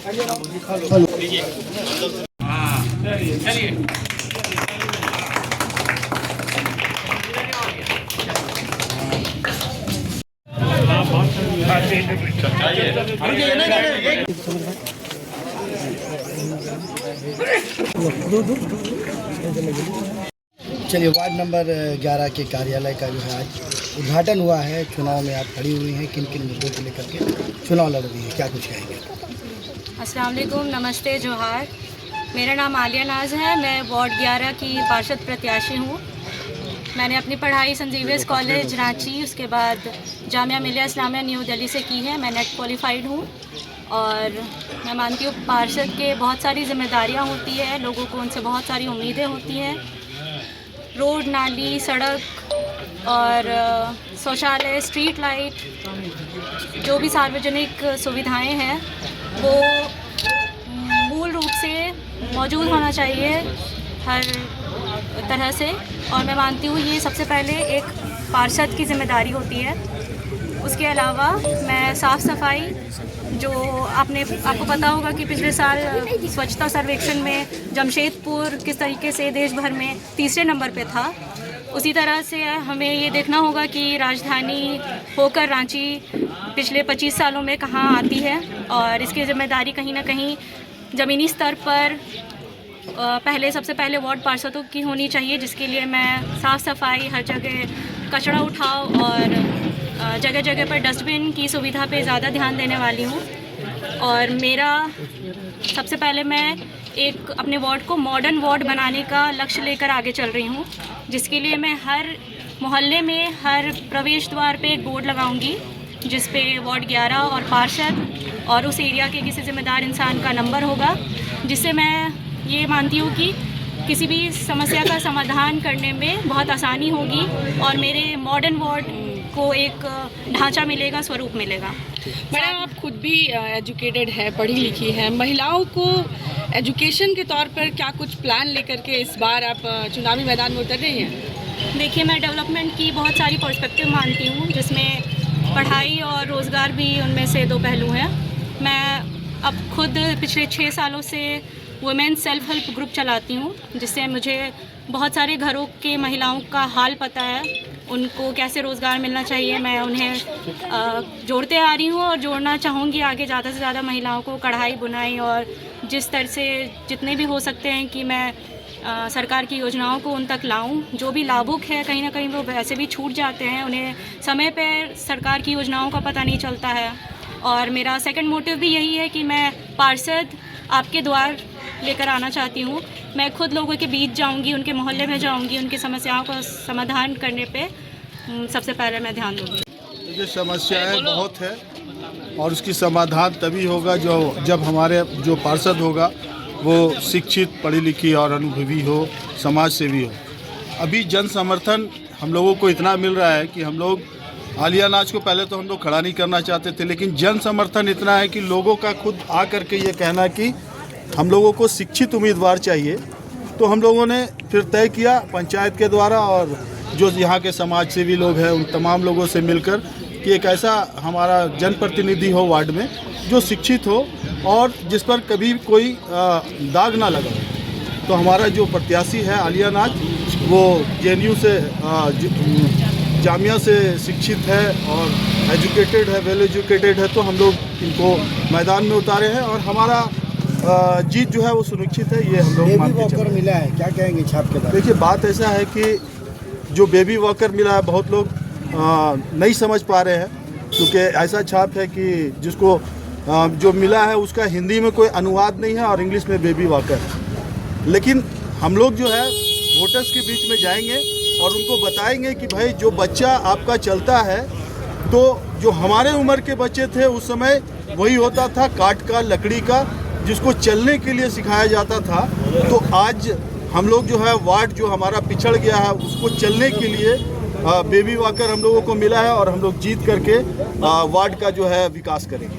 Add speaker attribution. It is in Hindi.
Speaker 1: चलिए, वार्ड नंबर 11 के कार्यालय का जो है आज उद्घाटन हुआ है। चुनाव में आप खड़ी हुई हैं, किन किन मुद्दों को लेकर के चुनाव लड़ रही है, क्या कुछ कहेंगे?
Speaker 2: अस्सलाम वालेकुम, नमस्ते, जोहार। मेरा नाम आलिया नाज है। मैं वार्ड 11 की पार्षद प्रत्याशी हूँ। मैंने अपनी पढ़ाई सेंट ज़ेवियर्स कॉलेज रांची, उसके बाद जामिया मिलिया इस्लामिया न्यू दिल्ली से की है। मैं नेट क्वालिफाइड हूँ और मैं मानती हूँ पार्षद के बहुत सारी जिम्मेदारियाँ होती है, लोगों को उनसे बहुत सारी उम्मीदें होती हैं। रोड, नाली, सड़क और शौचालय, स्ट्रीट लाइट, जो भी सार्वजनिक सुविधाएं हैं वो मूल रूप से मौजूद होना चाहिए हर तरह से। और मैं मानती हूँ ये सबसे पहले एक पार्षद की जिम्मेदारी होती है। उसके अलावा मैं साफ़ सफाई, जो आपको पता होगा कि पिछले साल स्वच्छता सर्वेक्षण में जमशेदपुर किस तरीके से देश भर में तीसरे नंबर पे था, उसी तरह से हमें ये देखना होगा कि राजधानी होकर रांची पिछले 25 सालों में कहाँ आती है। और इसकी जिम्मेदारी कहीं ना कहीं ज़मीनी स्तर पर सबसे पहले वार्ड पार्षदों की होनी चाहिए, जिसके लिए मैं साफ़ सफाई, हर जगह कचरा उठाओ और जगह जगह पर डस्टबिन की सुविधा पे ज़्यादा ध्यान देने वाली हूँ। और मेरा सबसे पहले मैं एक अपने वार्ड को मॉडर्न वार्ड बनाने का लक्ष्य लेकर आगे चल रही हूँ, जिसके लिए मैं हर मोहल्ले में, हर प्रवेश द्वार पे एक बोर्ड लगाऊंगी जिस पे वार्ड 11 और पार्षद और उस एरिया के किसी जिम्मेदार इंसान का नंबर होगा, जिससे मैं ये मानती हूँ कि किसी भी समस्या का समाधान करने में बहुत आसानी होगी और मेरे मॉडर्न वार्ड को एक ढांचा मिलेगा, स्वरूप मिलेगा।
Speaker 3: मैडम, आप खुद भी एजुकेटेड है, पढ़ी लिखी है। महिलाओं को एजुकेशन के तौर पर क्या कुछ प्लान लेकर के इस बार आप चुनावी मैदान में उतर रही हैं?
Speaker 2: देखिए, मैं डेवलपमेंट की बहुत सारी पर्सपेक्टिव मानती हूँ, जिसमें पढ़ाई और रोज़गार भी उनमें से दो पहलू हैं। मैं अब खुद पिछले 6 सालों से वुमेन सेल्फ हेल्प ग्रुप चलाती हूँ, जिससे मुझे बहुत सारे घरों के महिलाओं का हाल पता है, उनको कैसे रोज़गार मिलना चाहिए। मैं उन्हें जोड़ते आ रही हूँ और जोड़ना चाहूँगी आगे ज़्यादा से ज़्यादा महिलाओं को कढ़ाई, बुनाई और जिस तरह से जितने भी हो सकते हैं कि मैं सरकार की योजनाओं को उन तक लाऊं। जो भी लाभुक है, कहीं ना कहीं वो वैसे भी छूट जाते हैं, उन्हें समय पर सरकार की योजनाओं का पता नहीं चलता है। और मेरा सेकंड मोटिव भी यही है कि मैं पार्षद आपके द्वार लेकर आना चाहती हूँ। मैं खुद लोगों के बीच जाऊँगी, उनके मोहल्ले में जाऊँगी, उनकी समस्याओं का समाधान करने पे सबसे पहले मैं ध्यान दूँगी।
Speaker 4: ये समस्याएं बहुत है और उसकी समाधान तभी होगा जब हमारे जो पार्षद होगा वो शिक्षित, पढ़ी लिखी और अनुभवी हो, समाज सेवी हो। अभी जन समर्थन हम लोगों को इतना मिल रहा है कि हम लोग आलिया नाज को पहले तो हम लोग खड़ा नहीं करना चाहते थे, लेकिन जन समर्थन इतना है कि लोगों का खुद आ करके ये कहना कि हम लोगों को शिक्षित उम्मीदवार चाहिए। तो हम लोगों ने फिर तय किया पंचायत के द्वारा और जो यहाँ के समाज सेवी लोग हैं उन तमाम लोगों से मिलकर कि एक ऐसा हमारा जनप्रतिनिधि हो वार्ड में जो शिक्षित हो और जिस पर कभी कोई दाग ना लगा। तो हमारा जो प्रत्याशी है आलिया नाज, वो JNU से जामिया से शिक्षित है और एजुकेटेड है, वेल एजुकेटेड है। तो हम लोग इनको मैदान में उतारे हैं और हमारा जीत जो है वो सुनिश्चित है। ये हम लोग
Speaker 1: बेबी वॉकर मिला है, क्या कहेंगे छाप के बारे में?
Speaker 4: देखिए, बात ऐसा है कि जो बेबी वॉकर मिला है बहुत लोग नहीं समझ पा रहे हैं, क्योंकि ऐसा छाप है कि जिसको जो मिला है उसका हिंदी में कोई अनुवाद नहीं है और इंग्लिश में बेबी वॉकर है। लेकिन हम लोग जो है वोटर्स के बीच में जाएंगे और उनको बताएंगे कि भाई जो बच्चा आपका चलता है, तो जो हमारे उम्र के बच्चे थे उस समय वही होता था, काठ का, लकड़ी का, जिसको चलने के लिए सिखाया जाता था। तो आज हम लोग जो है वार्ड जो हमारा पिछड़ गया है उसको चलने के लिए बेबी वॉकर हम लोगों को मिला है और हम लोग जीत करके वार्ड का जो है विकास करेंगे।